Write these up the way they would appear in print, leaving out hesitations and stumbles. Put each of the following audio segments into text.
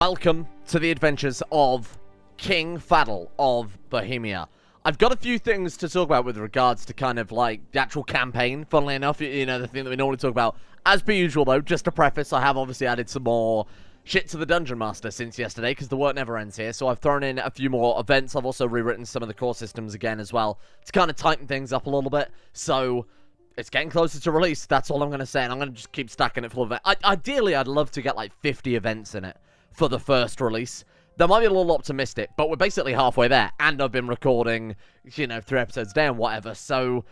Welcome to the adventures of King Faddle of Bohemia. I've got a few things to talk about with regards to kind of like the actual campaign, funnily enough, you know, the thing that we normally talk about. As per usual though, just to preface, I have obviously added some more shit to the Dungeon Master since yesterday, because the work never ends here, so I've thrown in a few more events. I've also rewritten some of the core systems again as well, to kind of tighten things up a little bit, so it's getting closer to release, that's all I'm going to say, and I'm going to just keep stacking it full of events. Ideally, I'd love to get like 50 events in it for the first release. That might be a little optimistic, but we're basically halfway there, and I've been recording, you know, 3 episodes a day and whatever, so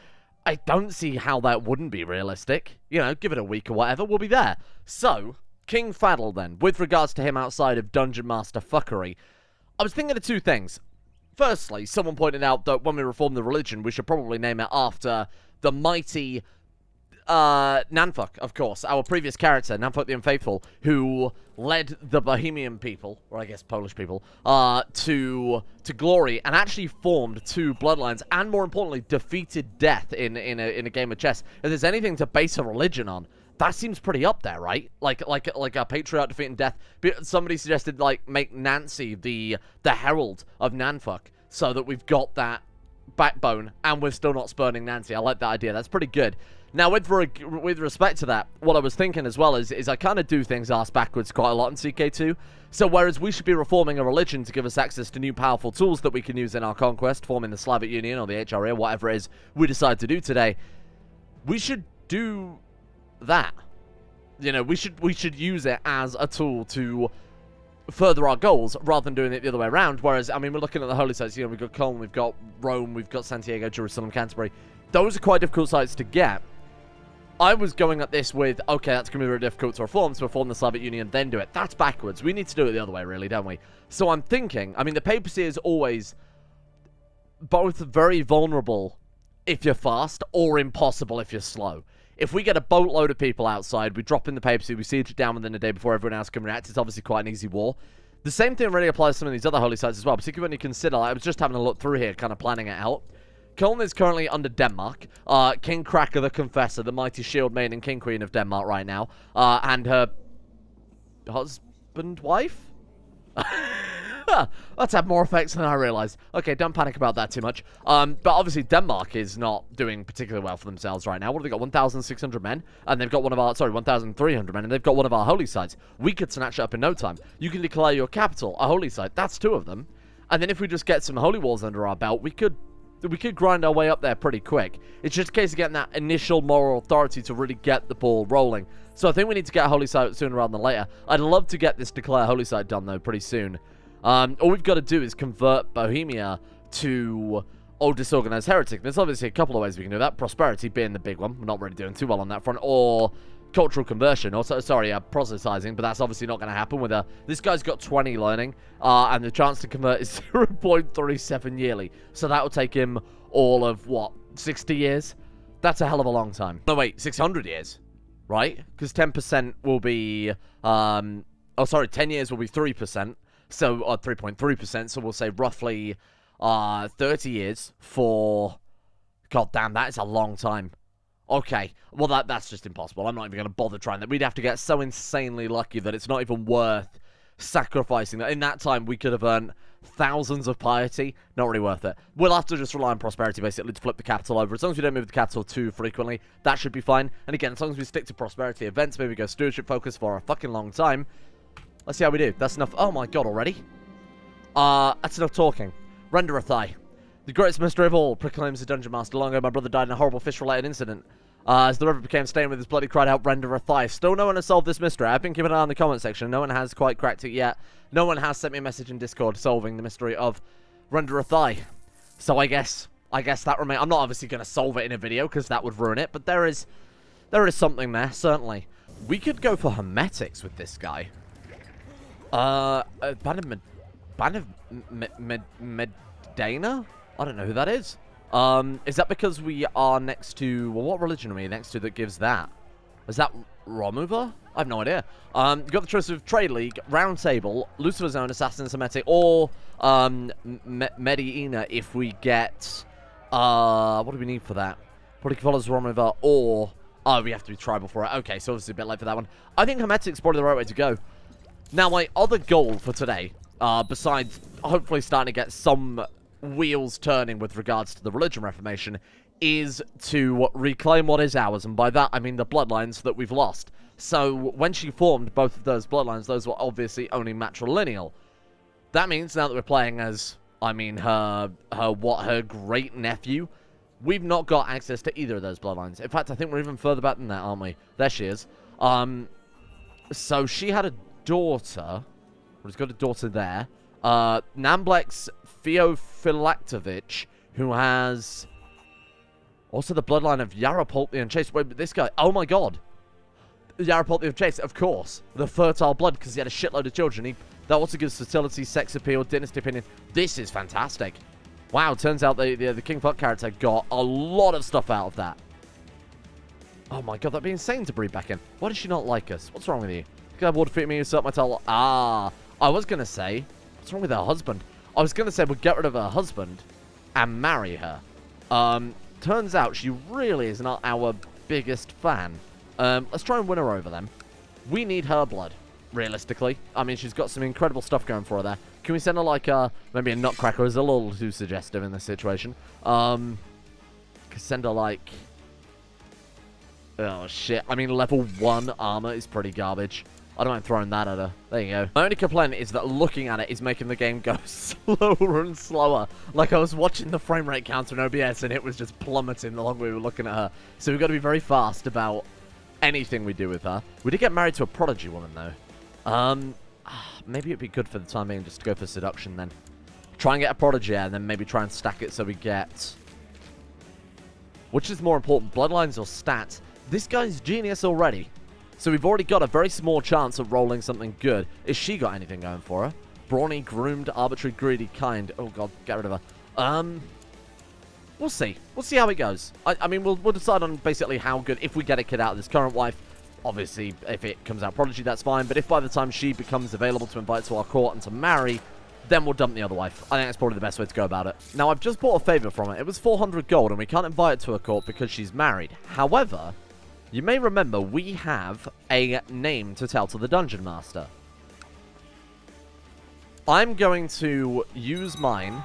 I don't see how that wouldn't be realistic. You know, give it a week or whatever, we'll be there. So, King Faddle then, with regards to him outside of Dungeon Master fuckery, I was thinking of 2 things. Firstly, someone pointed out that when we reform the religion, we should probably name it after the mighty Nanfuck, of course, our previous character, Nanfuck the Unfaithful, who led the Bohemian people, or I guess Polish people, to glory, and actually formed 2 bloodlines, and more importantly, defeated death in a game of chess. If there's anything to base a religion on, that seems pretty up there, right? Like a patriarch defeating death. Somebody suggested, like, make Nancy the herald of Nanfuck, so that we've got that backbone, and we're still not spurning Nancy. I like that idea. That's pretty good. Now, with respect to that, what I was thinking as well is I kind of do things arse backwards quite a lot in CK2. So whereas we should be reforming a religion to give us access to new powerful tools that we can use in our conquest, forming the Slavic Union or the HRA, whatever it is we decide to do today, we should do that. You know, we should use it as a tool to further our goals rather than doing it the other way around. Whereas, I mean, we're looking at the holy sites. You know, we've got Cologne, we've got Rome, we've got Santiago, Jerusalem, Canterbury. Those are quite difficult sites to get. I was going at this with, okay, that's going to be very difficult to reform, so reform the Slavic Union, then do it. That's backwards. We need to do it the other way, really, don't we? So I'm thinking, I mean, the papacy is always both very vulnerable if you're fast, or impossible if you're slow. If we get a boatload of people outside, we drop in the papacy, we siege it down within a day before everyone else can react, it's obviously quite an easy war. The same thing really applies to some of these other holy sites as well, particularly when you consider, like, I was just having a look through here, kind of planning it out. Cologne is currently under Denmark. King Cracker the Confessor, the mighty shield maiden King Queen of Denmark right now, and her husband, wife? That's had more effects than I realized. Okay, don't panic about that too much. But obviously Denmark is not doing particularly well for themselves right now. What have they got? 1,600 men, and they've got 1,300 men, and they've got one of our holy sites. We could snatch it up in no time. You can declare your capital a holy site. That's 2 of them. And then if we just get some holy walls under our belt, we could grind our way up there pretty quick. It's just a case of getting that initial moral authority to really get the ball rolling. So I think we need to get a holy site sooner rather than later. I'd love to get this declare holy site done, though, pretty soon. All we've got to do is convert Bohemia to old disorganized heretic. There's obviously a couple of ways we can do that. Prosperity being the big one. We're not really doing too well on that front. Or cultural conversion, or proselytizing, but that's obviously not going to happen with this guy's got 20 learning, and the chance to convert is 0.37 yearly, so that will take him all of, what, 60 years? That's a hell of a long time. No, wait, 600 years, right? Because 10% will be, 10 years will be 3%, so, 3.3%, so we'll say roughly, 30 years for, god damn, that is a long time. Okay, well, that's just impossible. I'm not even going to bother trying that. We'd have to get so insanely lucky that it's not even worth sacrificing that. In that time, we could have earned thousands of piety. Not really worth it. We'll have to just rely on prosperity, basically, to flip the capital over. As long as we don't move the capital too frequently, that should be fine. And again, as long as we stick to prosperity events, maybe go stewardship focus for a fucking long time. Let's see how we do. That's enough. Oh my god, already? That's enough talking. Render a thigh. The greatest mystery of all, proclaims the Dungeon Master. Long ago, my brother died in a horrible fish-related incident. As the river became stained with his blood, he cried out, render a thigh. Still no one has solved this mystery. I've been keeping an eye on the comment section. No one has quite cracked it yet. No one has sent me a message in Discord solving the mystery of render a thigh. So I guess that remains. I'm not obviously going to solve it in a video, because that would ruin it. But there is something there, certainly. We could go for Hermetics with this guy. Band of Medina? I don't know who that is. Is that because we are next to... Well, what religion are we next to that gives that? Is that Romuva? I have no idea. You've got the choice of Trade League, Round Table, Lucifer's Own, Assassin, Semitic, or Medina if we get... what do we need for that? Probably follows Romuva, or... Oh, we have to be tribal for it. Okay, so obviously a bit late for that one. I think Hermetic's probably the right way to go. Now, my other goal for today, besides hopefully starting to get some wheels turning with regards to the religion reformation, is to reclaim what is ours, and by that I mean the bloodlines that we've lost. So when she formed both of those bloodlines, those were obviously only matrilineal. That means now that we're playing as, I mean, her great nephew, we've not got access to either of those bloodlines. In fact, I think we're even further back than that, aren't we? There she is. So she had a daughter. We've got a daughter there. Namblex Theophylactovich, who has also the bloodline of Yarapolthian Chase. Wait, but this guy, oh my god. Yarapolthian Chase, of course. The fertile blood, because he had a shitload of children. That also gives fertility, sex appeal, dynasty opinion. This is fantastic. Wow, turns out the King Fuck character got a lot of stuff out of that. Oh my god, that'd be insane to breed back in. Why does she not like us? What's wrong with you? You would fit me, usurp my title. Ah, I was going to say, what's wrong with her husband? I was going to say we'd get rid of her husband and marry her. Turns out she really is not our biggest fan. Let's try and win her over then. We need her blood, realistically. I mean, she's got some incredible stuff going for her there. Can we send her like maybe a nutcracker is a little too suggestive in this situation. Send her like, oh shit. I mean, level 1 armor is pretty garbage. I don't mind throwing that at her. There you go. My only complaint is that looking at it is making the game go slower and slower. Like I was watching the frame rate counter in OBS and it was just plummeting the longer we were looking at her. So we've got to be very fast about anything we do with her. We did get married to a prodigy woman though. Maybe it'd be good for the time being just to go for seduction then. Try and get a prodigy and then maybe try and stack it so we get... Which is more important, bloodlines or stats? This guy's genius already. So we've already got a very small chance of rolling something good. Has she got anything going for her? Brawny, groomed, arbitrary, greedy, kind. Oh god, get rid of her. We'll see. We'll see how it goes. I mean, we'll decide on basically how good, if we get a kid out of this current wife. Obviously, if it comes out prodigy, that's fine. But if by the time she becomes available to invite to our court and to marry, then we'll dump the other wife. I think that's probably the best way to go about it. Now, I've just bought a favor from her. It was 400 gold, and we can't invite her to her court because she's married. However, you may remember we have a name to tell to the Dungeon Master. I'm going to use mine,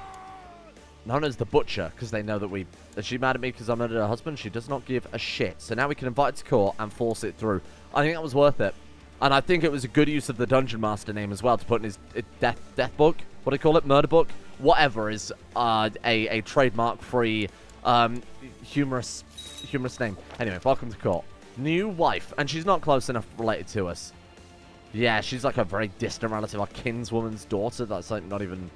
known as the Butcher, because they know that we... Is she mad at me because I murdered her husband? She does not give a shit. So now we can invite her to court and force it through. I think that was worth it. And I think it was a good use of the Dungeon Master name as well to put in his death book. What do you call it? Murder book? Whatever is a trademark-free, humorous name. Anyway, welcome to court. New wife. And she's not close enough related to us. Yeah, she's like a very distant relative. Our kinswoman's daughter. That's like not even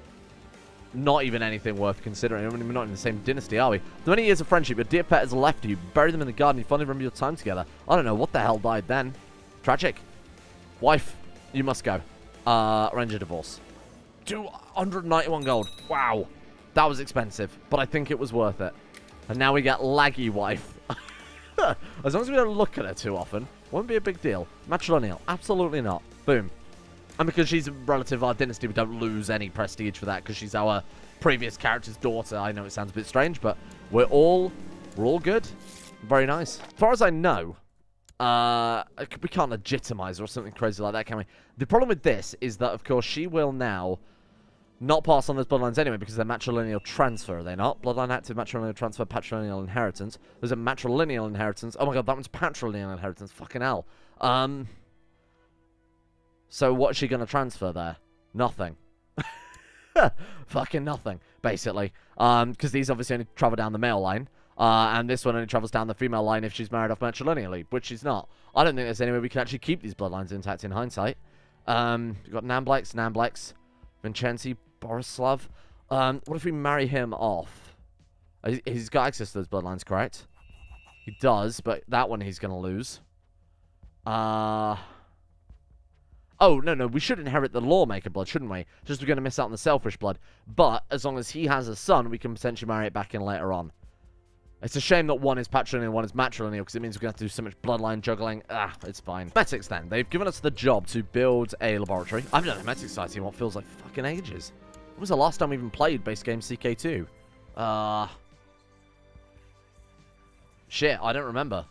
anything worth considering. I mean, we're not in the same dynasty, are we? The many years of friendship, your dear pet has left you. Bury them in the garden. You finally remember your time together. I don't know what the hell died then. Tragic. Wife, you must go. Arrange a divorce. 291 gold. Wow. That was expensive, but I think it was worth it. And now we get laggy wife. As long as we don't look at her too often, won't be a big deal. Matrilineal, absolutely not. Boom. And because she's a relative of our dynasty, we don't lose any prestige for that because she's our previous character's daughter. I know it sounds a bit strange, but we're all good. Very nice. As far as I know, we can't legitimize her or something crazy like that, can we? The problem with this is that, of course, she will now not pass on those bloodlines anyway because they're matrilineal transfer, are they not? Bloodline active, matrilineal transfer, patrilineal inheritance. There's a matrilineal inheritance. Oh my god, that one's patrilineal inheritance. Fucking hell. So what is she going to transfer there? Nothing. Fucking nothing, basically. Because these obviously only travel down the male line. And this one only travels down the female line if she's married off matrilineally, which she's not. I don't think there's any way we can actually keep these bloodlines intact in hindsight. We've got Namblex, Vincenzi, Borislav. What if we marry him off? He's got access to those bloodlines, correct? He does, but that one he's going to lose. Oh, no, we should inherit the Lawmaker blood, shouldn't we? Just we're going to miss out on the Selfish blood. But, as long as he has a son, we can potentially marry it back in later on. It's a shame that one is patrilineal and one is matrilineal, because it means we're going to have to do so much bloodline juggling. It's fine. Metics, then. They've given us the job to build a laboratory. I've done a Metic Society in what feels like fucking ages. When was the last time we even played base game CK2? Shit, I don't remember.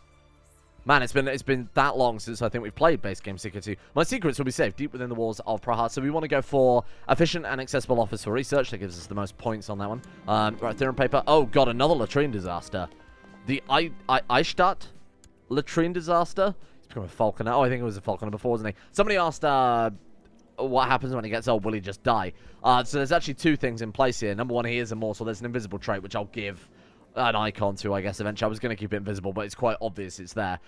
Man, it's been that long since I think we've played base game Seeker 2. My secrets will be safe deep within the walls of Praha, so we want to go for efficient and accessible office for research. That gives us the most points on that one. Right, theorem paper. Oh god, another latrine disaster. The Eichstatt latrine disaster. He's become a falconer. Oh, I think it was a falconer before, wasn't he? Somebody asked what happens when he gets old. Will he just die? So there's actually two things in place here. Number one, he is immortal. There's an invisible trait, which I'll give an icon to, I guess, eventually. I was going to keep it invisible, but it's quite obvious it's there.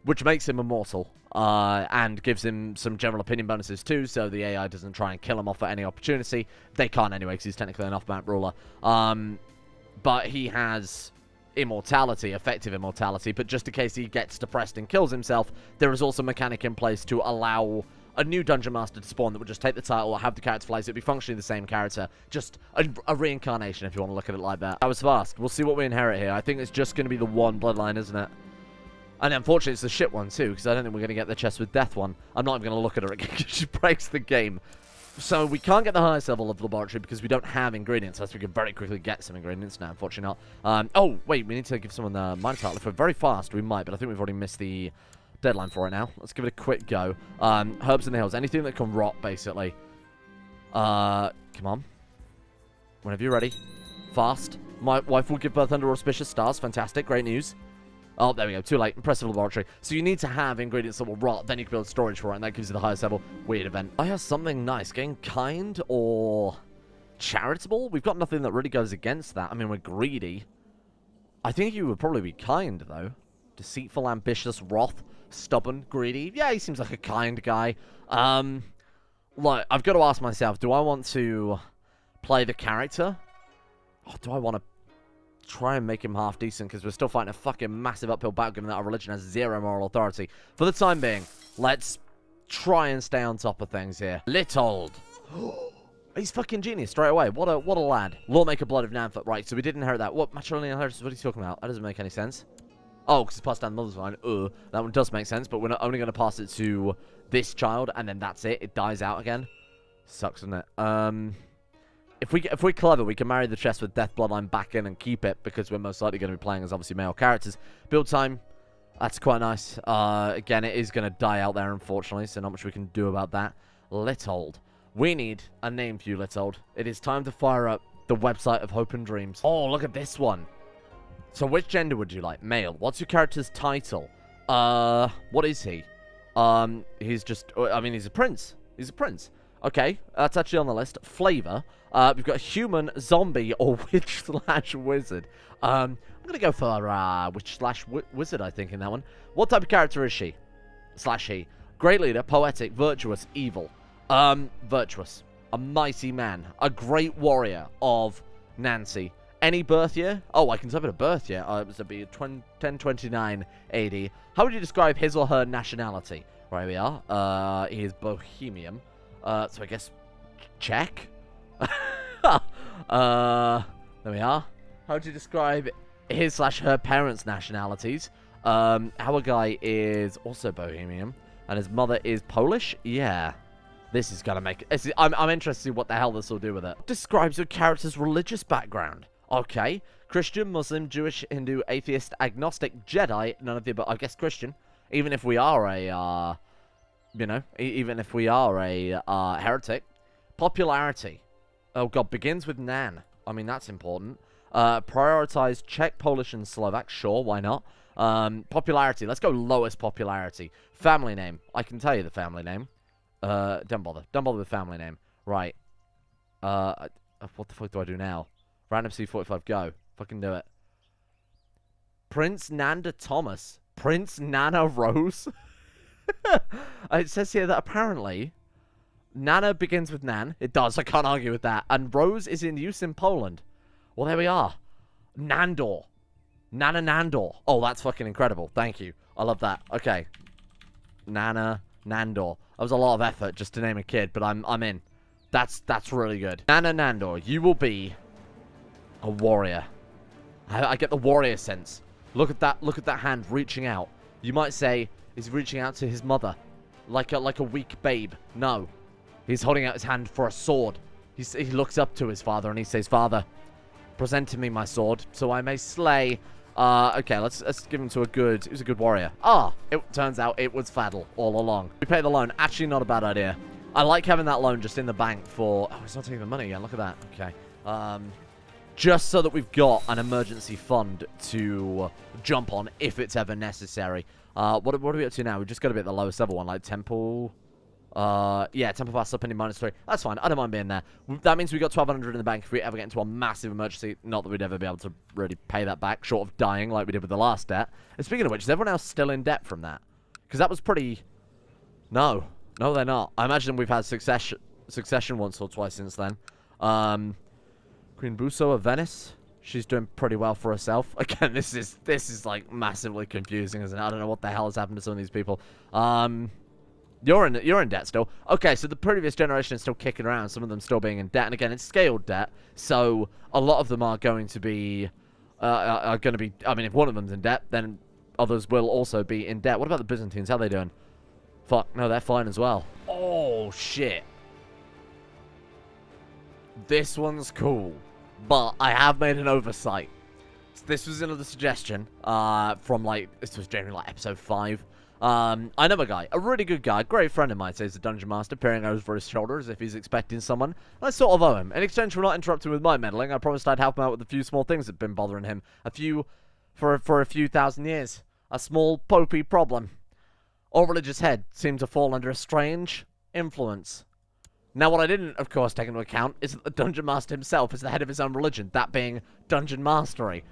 Which makes him immortal, and gives him some general opinion bonuses too, so the AI doesn't try and kill him off at any opportunity. They can't anyway, because he's technically an off-map ruler. But he has immortality, effective immortality, but just in case he gets depressed and kills himself, there is also a mechanic in place to allow a new Dungeon Master to spawn that would just take the title, have the character fly, so it'd be functionally the same character. Just a reincarnation, if you want to look at it like that. That was fast. We'll see what we inherit here. I think it's just going to be the one bloodline, isn't it? And unfortunately, it's the shit one, too, because I don't think we're going to get the chest with death one. I'm not even going to look at her again, because she breaks the game. So we can't get the highest level of the laboratory because we don't have ingredients, unless we can very quickly get some ingredients. No, unfortunately not. Oh, wait, we need to give someone the minor title. If we're very fast, we might, but I think we've already missed the deadline for it now. Let's give it a quick go. Herbs in the hills. Anything that can rot, basically. Come on. Whenever you're ready. Fast. My wife will give birth under auspicious stars. Fantastic. Great news. Oh, there we go. Too late. Impressive laboratory. So you need to have ingredients that will rot. Then you can build storage for it, and that gives you the highest level. Weird event. I have something nice. Getting kind or charitable? We've got nothing that really goes against that. I mean, we're greedy. I think you would probably be kind, though. Deceitful, ambitious, wrath, stubborn, greedy. Yeah, he seems like a kind guy. Look, I've got to ask myself, do I want to play the character? Or do I want to try and make him half decent, because we're still fighting a fucking massive uphill battle, given that our religion has zero moral authority. For the time being, let's try and stay on top of things here. Littold. He's fucking genius straight away. What a lad. Lawmaker blood of Nanfoot. Right, so we did inherit that. What matrilineal inheritance? What are you talking about? That doesn't make any sense. Oh, because it's passed down the mother's line. That one does make sense, but we're not only going to pass it to this child, and then that's it. It dies out again. Sucks, doesn't it? If we're clever, we can marry the chest with death bloodline back in and keep it, because we're most likely going to be playing as obviously male characters. Build time, that's quite nice. Again, it is going to die out there, unfortunately, so not much we can do about that. Littold. We need a name for you, Littold. It is time to fire up the website of Hope and Dreams. Oh, look at this one. So which gender would you like? Male. What's your character's title? What is he? He's just, I mean, he's a prince. He's a prince. Okay, that's actually on the list. Flavor. We've got human, zombie, or witch/wizard. I'm going to go for witch/wizard, I think, in that one. What type of character is she? /he. Great leader, poetic, virtuous, evil. Virtuous. A mighty man. A great warrior of Nancy. Any birth year? Oh, I can type in a birth year. It was to be 1029 AD. How would you describe his or her nationality? Right, we are. He is Bohemian. So I guess Czech. There we are. How would you describe his/her parents' nationalities? Our guy is also Bohemian, and his mother is Polish. Yeah, this is gonna make it. I'm interested to see what the hell this will do with it. Describes your character's religious background. Okay, Christian, Muslim, Jewish, Hindu, atheist, agnostic, Jedi. None of the above. I guess Christian. Even if we are a, even if we are a heretic. Popularity. Oh god, begins with Nan. I mean, that's important. Prioritize Czech, Polish, and Slovak. Sure, why not? Popularity. Let's go lowest popularity. Family name. I can tell you the family name. Don't bother. Don't bother with family name. Right. What the fuck do I do now? Random C45, go. Fucking do it. Prince Nanda Thomas. Prince Nana Rose. It says here that apparently Nana begins with Nan. It does. I can't argue with that. And Rose is in use in Poland. Well, there we are. Nandor. Nana Nandor. Oh, that's fucking incredible. Thank you. I love that. Okay. Nana Nandor. That was a lot of effort just to name a kid, but I'm in. That's really good. Nana Nandor, you will be a warrior. I get the warrior sense. Look at that hand reaching out. You might say he's reaching out to his mother, like a weak babe. No, he's holding out his hand for a sword. He looks up to his father and he says, "Father, present to me my sword, so I may slay Okay, let's give him to a good... He was a good warrior. Ah, it turns out it was Faddle all along. We pay the loan. Actually, not a bad idea. I like having that loan just in the bank for... Oh, he's not taking the money again. Look at that. Okay. Just so that we've got an emergency fund to jump on if it's ever necessary. What are we up to now? We've just got to be at the lowest level one, like Temple... yeah, Temple Pass up in -3. That's fine. I don't mind being there. That means we got 1,200 in the bank if we ever get into a massive emergency. Not that we'd ever be able to really pay that back, short of dying like we did with the last debt. And speaking of which, is everyone else still in debt from that? Because that was pretty... No. No, they're not. I imagine we've had succession once or twice since then. Queen Buso of Venice. She's doing pretty well for herself. Again, this is like massively confusing, isn't it? I don't know what the hell has happened to some of these people. You're in debt still. Okay, so the previous generation is still kicking around, some of them still being in debt. And again, it's scaled debt, so a lot of them are going to be... I mean, if one of them's in debt, then others will also be in debt. What about the Byzantines? How are they doing? Fuck, no, they're fine as well. Oh, shit. This one's cool, but I have made an oversight. So this was another suggestion from, like, this was generally, like, episode 5. I know a guy, a really good guy, great friend of mine, says the Dungeon Master, peering over his shoulder as if he's expecting someone. I sort of owe him. In exchange for not interrupting with my meddling, I promised I'd help him out with a few small things that had been bothering him. For a few thousand years. A small, popey problem. All religious head seemed to fall under a strange influence. Now, what I didn't, of course, take into account is that the Dungeon Master himself is the head of his own religion, that being Dungeon Mastery.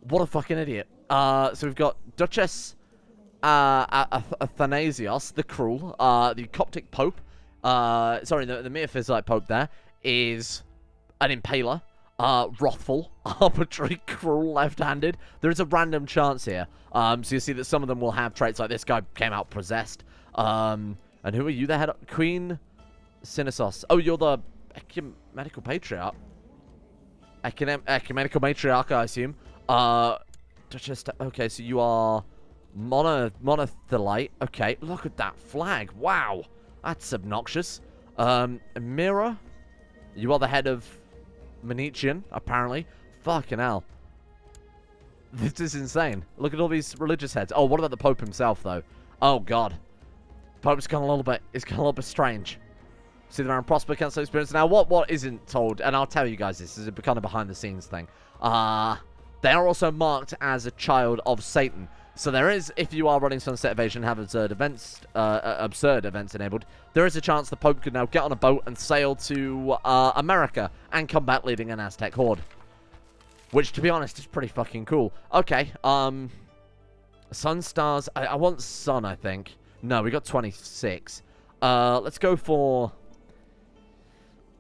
What a fucking idiot. So we've got Duchess... Athanasios, the Cruel, the Coptic Pope, sorry, the Metaphysitic Pope there, is an Impaler, wrathful, arbitrary, cruel, left-handed. There is a random chance here, so you see that some of them will have traits like this guy came out possessed, and who are you, the head of? Queen Synessos. Oh, you're the Ecumenical Patriarch. Ecumenical Matriarch, I assume. Duchess, okay, so you are... Monothelite. Okay, look at that flag. Wow. That's obnoxious. Mira? You are the head of Menician, apparently. Fucking hell. This is insane. Look at all these religious heads. Oh, what about the Pope himself, though? Oh, God. The Pope's gone a little bit... It's gone a little bit strange. See the man prosper, cancel experience. Now, what isn't told, and I'll tell you guys this, is a kind of behind-the-scenes thing. They are also marked as a child of Satan. So there is, if you are running Sunset Evasion and have absurd events enabled, there is a chance the Pope could now get on a boat and sail to America and come back leading an Aztec horde. Which, to be honest, is pretty fucking cool. Okay, Sun Stars, I want Sun, I think. No, we got 26. Let's go for...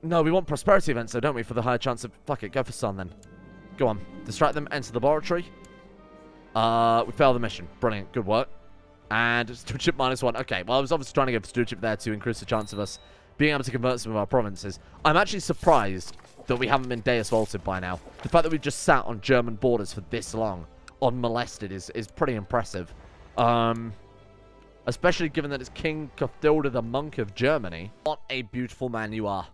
No, we want Prosperity events, though, don't we, for the higher chance of... Fuck it, go for Sun, then. Go on. Distract them, enter the laboratory. We failed the mission. Brilliant. Good work. And stewardship -1. Okay, well, I was obviously trying to get stewardship there to increase the chance of us being able to convert some of our provinces. I'm actually surprised that we haven't been Deus Vaulted by now. The fact that we've just sat on German borders for this long, unmolested, is pretty impressive. Especially given that it's King Clothilda the Monk of Germany. What a beautiful man you are.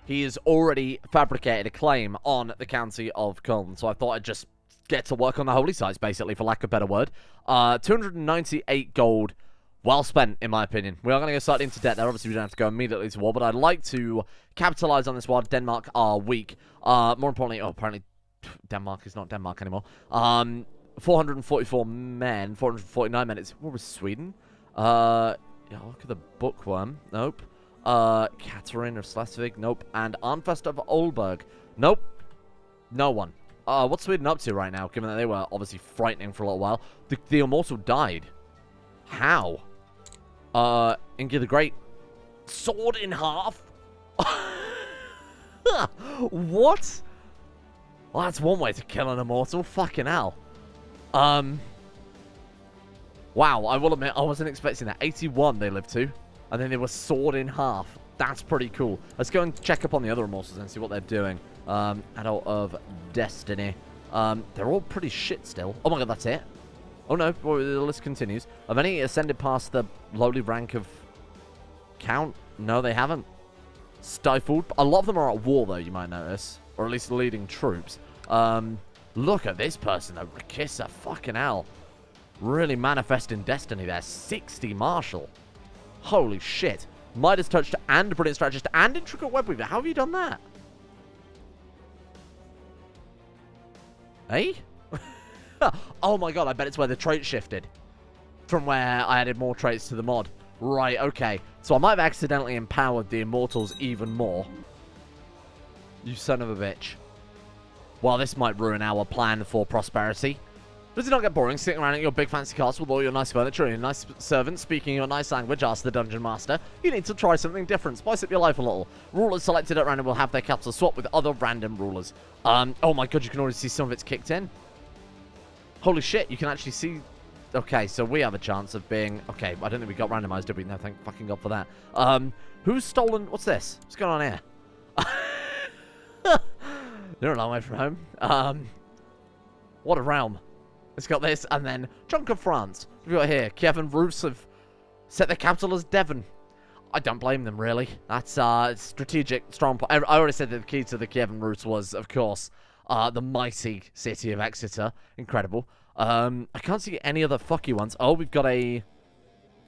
He has already fabricated a claim on the county of Cologne, so I thought I'd just... get to work on the holy sites, basically, for lack of a better word. 298 gold, well spent, in my opinion. We are going to go start into debt there. Obviously, we don't have to go immediately to war, but I'd like to capitalize on this while Denmark are weak. More importantly, apparently, Denmark is not Denmark anymore. 444 men, 449 men. What was Sweden? Yeah, look at the Bookworm. Nope. Catherine of Schleswig. Nope. And Arnfest of Olberg. Nope. No one. What's Sweden up to right now, given that they were obviously frightening for a little while? The Immortal died. How? Ingi the Great. Sword in half? What? Well, that's one way to kill an Immortal. Fucking hell. Wow, I will admit, I wasn't expecting that. 81 they lived to. And then they were sword in half. That's pretty cool. Let's go and check up on the other Immortals and see what they're doing. Adult of Destiny. They're all pretty shit still. Oh my god, that's it? Oh no, the list continues. Have any ascended past the lowly rank of Count? No, they haven't. Stifled. A lot of them are at war, though, you might notice. Or at least leading troops. Look at this person, though. Rakissa, fucking hell. Really manifesting destiny there. 60 martial. Holy shit. Midas touched and brilliant strategist and intricate web weaver. How have you done that? Hey? Oh my god, I bet it's where the trait shifted. From where I added more traits to the mod. Right, okay. So I might have accidentally empowered the immortals even more. You son of a bitch. Well, this might ruin our plan for prosperity. Does it not get boring sitting around at your big fancy castle with all your nice furniture and your nice servants speaking your nice language? Asked the dungeon master. You need to try something different. Spice up your life a little. Rulers selected at random will have their capital swap with other random rulers. Oh my god, you can already see some of it's kicked in. Holy shit, you can actually see... Okay, so we have a chance of being... Okay, I don't think we got randomized, did we? No, thank fucking god for that. Who's stolen... What's this? What's going on here? You're a long way from home. What a realm. It's got this, and then chunk of France. We've got here, Kiev and Rus have set their capital as Devon. I don't blame them, really. That's strategic, strong point. I already said that the key to the Kiev and Rus was, of course, the mighty city of Exeter. Incredible. I can't see any other fucky ones. Oh, we've got a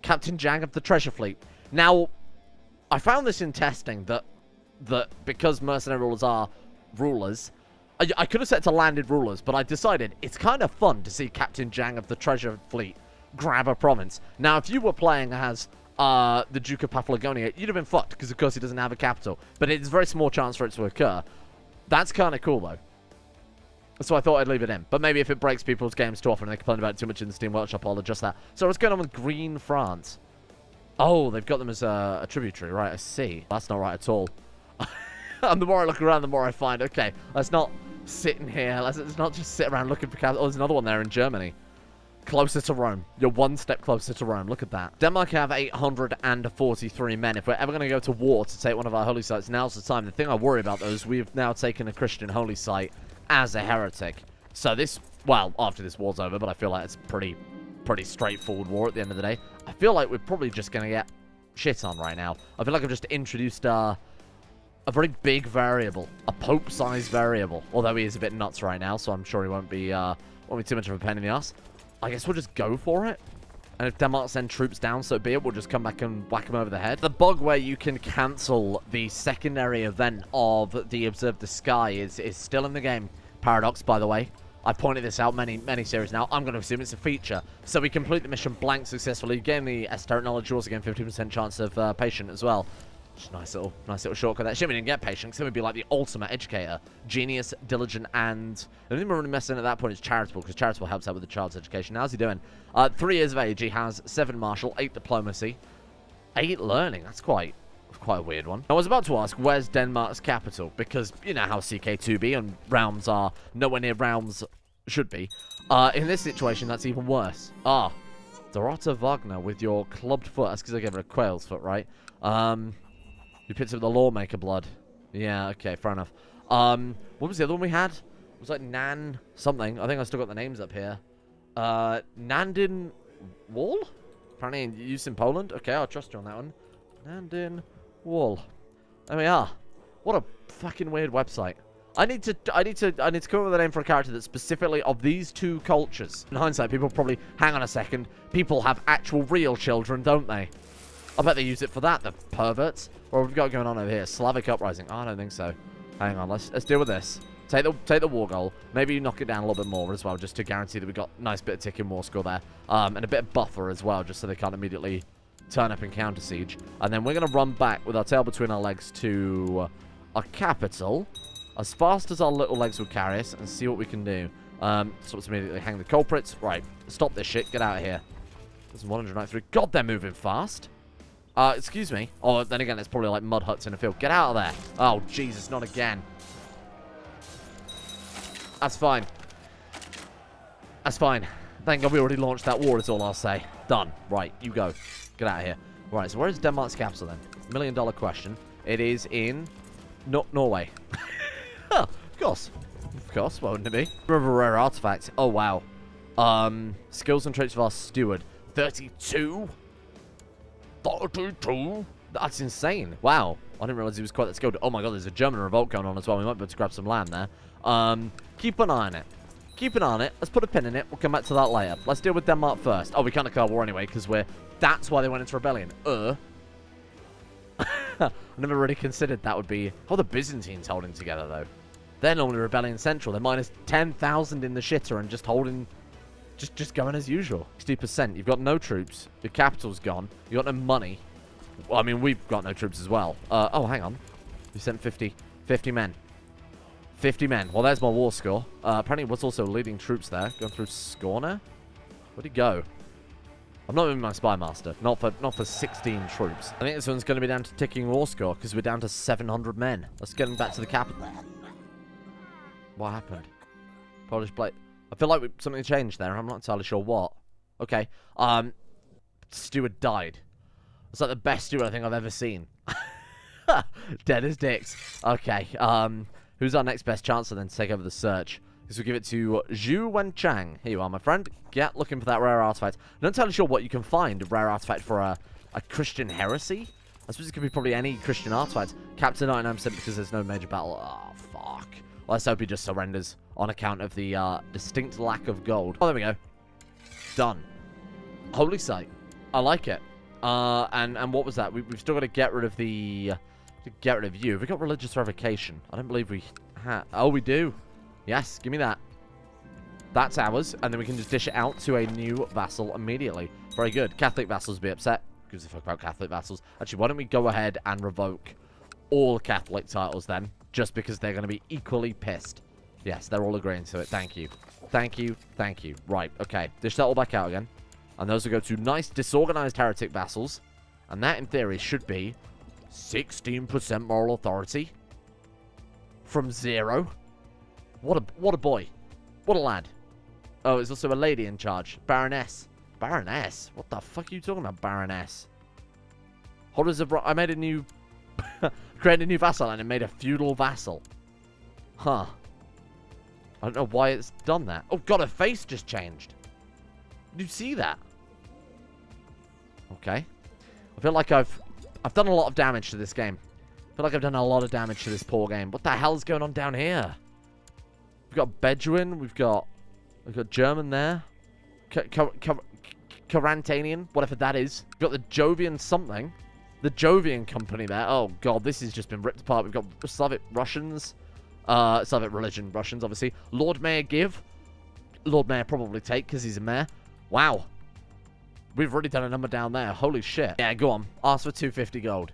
Captain Jang of the Treasure Fleet. Now, I found this in testing that because mercenary rulers are rulers, I could have set to landed rulers, but I decided it's kind of fun to see Captain Jang of the Treasure Fleet grab a province. Now, if you were playing as the Duke of Paphlagonia, you'd have been fucked, because of course he doesn't have a capital. But it's a very small chance for it to occur. That's kind of cool, though. So I thought I'd leave it in. But maybe if it breaks people's games too often and they complain about it too much in the Steam Workshop, I'll adjust that. So what's going on with Green France? Oh, they've got them as a tributary. Right, I see. That's not right at all. And the more I look around, the more I find, okay, let's not sit in here. Let's not just sit around looking for capital. Oh, there's another one there in Germany. Closer to Rome. You're one step closer to Rome. Look at that. Denmark have 843 men. If we're ever going to go to war to take one of our holy sites, now's the time. The thing I worry about, though, is we've now taken a Christian holy site as a heretic. So this, well, after this war's over, but I feel like it's pretty straightforward war at the end of the day. I feel like we're probably just going to get shit on right now. I feel like I've just introduced a very big variable, a Pope-sized variable. Although he is a bit nuts right now, so I'm sure he won't be too much of a pain in the ass. I guess we'll just go for it. And if Denmark send troops down, so be it. We'll just come back and whack them over the head. The bug where you can cancel the secondary event of the Observe the Sky is still in the game. Paradox, by the way. I've pointed this out many series now. I'm going to assume it's a feature. So we complete the mission blank successfully. Gain the esoteric knowledge. You also gain 15% chance of patient as well. Just nice little shortcut there. Shame we didn't get patient, because then we'd be like the ultimate educator. Genius, diligent, and... I don't even really mess in at that point. It's charitable, because charitable helps out with the child's education. How's he doing? 3 years of age. He has 7 martial, 8 diplomacy, 8 learning. That's quite a weird one. I was about to ask, where's Denmark's capital? Because you know how CK2B and realms are nowhere near realms should be. In this situation, that's even worse. Dorota Wagner with your clubbed foot. That's because I gave her a quail's foot, right? You picked up the Lawmaker blood. Yeah, okay, fair enough. What was the other one we had? It was like Nan something. I think I still got the names up here. Nandin Wall? Apparently used in Poland. Okay, I'll trust you on that one. Nandin Wall. There we are. What a fucking weird website. I need to come up with a name for a character that's specifically of these two cultures. In hindsight, people probably, hang on a second, people have actual real children, don't they? I bet they use it for that, the perverts. What we've got going on over here? Slavic Uprising. Oh, I don't think so. Hang on, let's deal with this. Take the war goal. Maybe you knock it down a little bit more as well, just to guarantee that we got a nice bit of ticking war score there. And a bit of buffer as well, just so they can't immediately turn up and counter siege. And then we're going to run back with our tail between our legs to our capital, as fast as our little legs will carry us, and see what we can do. So let's immediately hang the culprits. Right, stop this shit. Get out of here. There's 193. God, they're moving fast. Excuse me. Oh, then again, it's probably like mud huts in a field. Get out of there. Oh, Jesus, not again. That's fine. That's fine. Thank God we already launched that war, is all I'll say. Done. Right, you go. Get out of here. Right, so where is Denmark's capital then? $1 million question. It is in Norway. Oh, of course. Of course, why wouldn't it be? River rare artifact. Oh, wow. Skills and traits of our steward. 32? 32? That's insane. Wow. I didn't realize he was quite that skilled. Oh my god, there's a German revolt going on as well. We might be able to grab some land there. Keep an eye on it. Keep an eye on it. Let's put a pin in it. We'll come back to that later. Let's deal with Denmark first. Oh, we can't declare war anyway, because that's why they went into rebellion. I never really considered that would be... Oh, the Byzantines holding together, though. They're normally rebellion central. They're minus 10,000 in the shitter and just holding... Just going as usual. 60%. You've got no troops. Your capital's gone. You've got no money. Well, I mean, we've got no troops as well. Oh, hang on. We sent 50 men. 50 men. Well, there's my war score. Apparently, was also leading troops there. Going through Scorner. Where'd he go? I'm not moving my spy master. Not for 16 troops. I think this one's going to be down to ticking war score because we're down to 700 men. Let's get him back to the capital. What happened? Polish plate. I feel like something changed there. I'm not entirely sure what. Okay. Steward died. It's like the best steward I think I've ever seen. Dead as dicks. Okay. Who's our next best chancer then to take over the search? Because we'll give it to Zhu Wenchang. Here you are, my friend. Get looking for that rare artifact. I'm not entirely sure what you can find a rare artifact for a Christian heresy. I suppose it could be probably any Christian artifact. Capture 99% because there's no major battle. Oh, fuck. Well, let's hope he just surrenders on account of the distinct lack of gold. Oh, there we go. Done. Holy site. I like it. And what was that? We've still got to get rid of the... Get rid of you. Have we got religious revocation? I don't believe we have. Oh, we do. Yes, give me that. That's ours. And then we can just dish it out to a new vassal immediately. Very good. Catholic vassals be upset. Who gives a fuck about Catholic vassals? Actually, why don't we go ahead and revoke all Catholic titles then? Just because they're going to be equally pissed. Yes, they're all agreeing to it. Thank you. Thank you. Thank you. Right, okay. Dish that all back out again. And those will go to nice disorganized heretic vassals. And that, in theory, should be 16% moral authority. From 0. What a boy. What a lad. Oh, there's also a lady in charge. Baroness. Baroness? What the fuck are you talking about, Baroness? Holders of... I made a new... created a new vassal and it made a feudal vassal. Huh. I don't know why it's done that. Oh, God, her face just changed. Did you see that? Okay. I feel like I've done a lot of damage to this game. I feel like I've done a lot of damage to this poor game. What the hell is going on down here? We've got Bedouin. We've got German there. Carantanian, whatever that is. We've got the Jovian something. The Jovian company there. Oh, God, this has just been ripped apart. We've got Slavic Russians. Slavic religion Russians, obviously. Lord Mayor give. Lord Mayor probably take because he's a mayor. Wow. We've already done a number down there. Holy shit. Yeah, go on. Ask for 250 gold.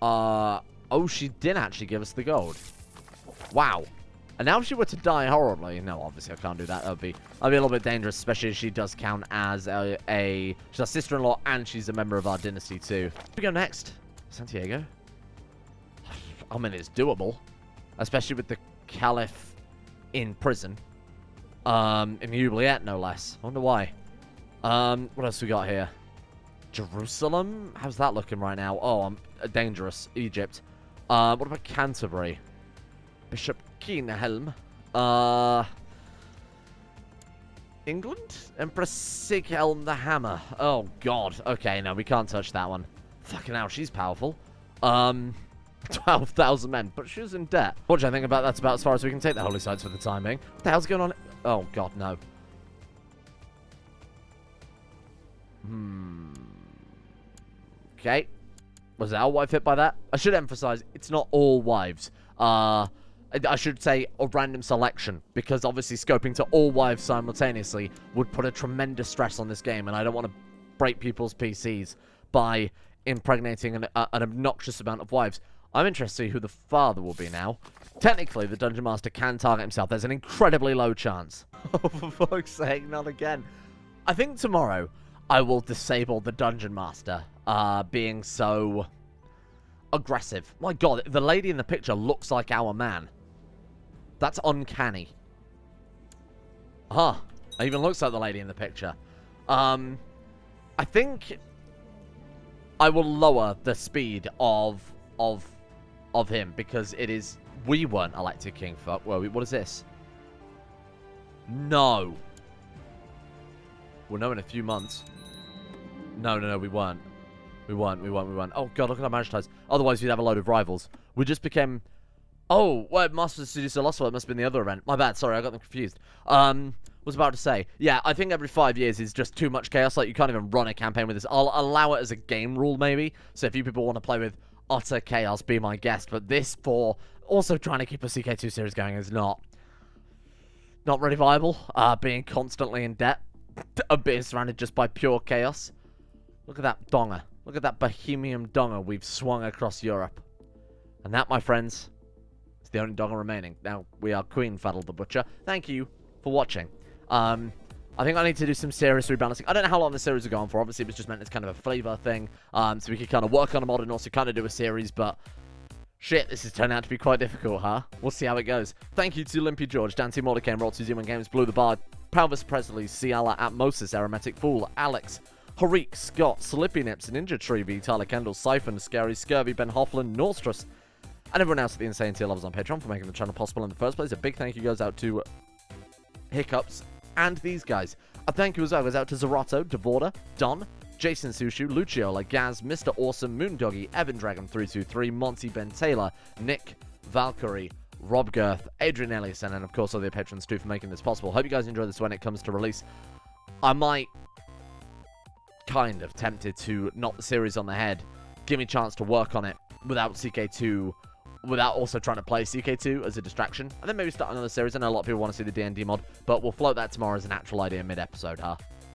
Oh, she did actually give us the gold. Wow. And now if she were to die horribly... No, obviously I can't do that. That'd be a little bit dangerous, especially as she does count as she's our sister-in-law and she's a member of our dynasty too. Where do we go next? Santiago? I mean, it's doable. Especially with the Caliph in prison. In Juliet, no less. I wonder why. What else we got here? Jerusalem? How's that looking right now? Oh, I'm dangerous. Egypt. What about Canterbury? Bishop Keenhelm. England? Empress Sighelm the Hammer. Oh, God. Okay, no, we can't touch that one. Fucking hell, she's powerful. 12,000 men, but she's in debt. What do you think about that's about as far as we can take the holy sites for the time being? What the hell's going on? Oh, God, no. Okay. Was our wife hit by that? I should emphasize, it's not all wives. I should say a random selection, because obviously scoping to all wives simultaneously would put a tremendous stress on this game, and I don't want to break people's PCs by impregnating an obnoxious amount of wives. I'm interested to see who the father will be now. Technically, the Dungeon Master can target himself. There's an incredibly low chance. Oh, for fuck's sake, not again. I think tomorrow I will disable the Dungeon Master being so aggressive. My God, the lady in the picture looks like our man. That's uncanny. Huh. It even looks like the lady in the picture. I think I will lower the speed of him because it is... We weren't elected king. Fuck. Well, what is this? No. We'll know in a few months. No, we weren't. We weren't. Oh, God, look at our marriage ties. Otherwise, we'd have a load of rivals. We just became Oh, well, Master Studio Colossal, it must have been the other event. My bad, sorry, I got them confused. Was about to say, yeah, I think every 5 years is just too much chaos. Like, you can't even run a campaign with this. I'll allow it as a game rule, maybe. So if you people want to play with utter chaos, be my guest. But this, for also trying to keep a CK2 series going, is not really viable. Being constantly in debt, being surrounded just by pure chaos. Look at that donger. Look at that Bohemian donger we've swung across Europe. And that, my friends, is the only donger remaining. Now, we are Queen Faddle the Butcher. Thank you for watching. I think I need to do some serious rebalancing. I don't know how long the series will go on for. Obviously, it was just meant as kind of a flavor thing. So we could kind of work on a mod and also kind of do a series, but shit, this has turned out to be quite difficult, huh? We'll see how it goes. Thank you to Limpy George, Dante Mordecai, Roll to Zeman Games, Blue the Bard, Palvis Presley, Ciala, Atmosis, Aromatic Fool, Alex, Harik, Scott, Slippy Nips, Ninja Tree, V, Tyler Kendall, Siphon, Scary, Scurvy, Ben Hoffland, Norstress, and everyone else at the Insane Tier levels on Patreon for making the channel possible in the first place. A big thank you goes out to Hiccups and these guys. A thank you as well goes out to Zerato, Devorda, Don, Jason Sushu, Luciola, Gaz, Mr. Awesome, Moondoggy, Evan Dragon 323, Monty Ben Taylor, Nick, Valkyrie, Rob Girth, Adrian Elias, and of course all the patrons too for making this possible. Hope you guys enjoy this when it comes to release. I might kind of tempted to knock the series on the head, give me a chance to work on it without CK2, without also trying to play CK2 as a distraction, and then maybe start another series. I know a lot of people want to see the D&D mod, but we'll float that tomorrow as an actual idea mid-episode, huh?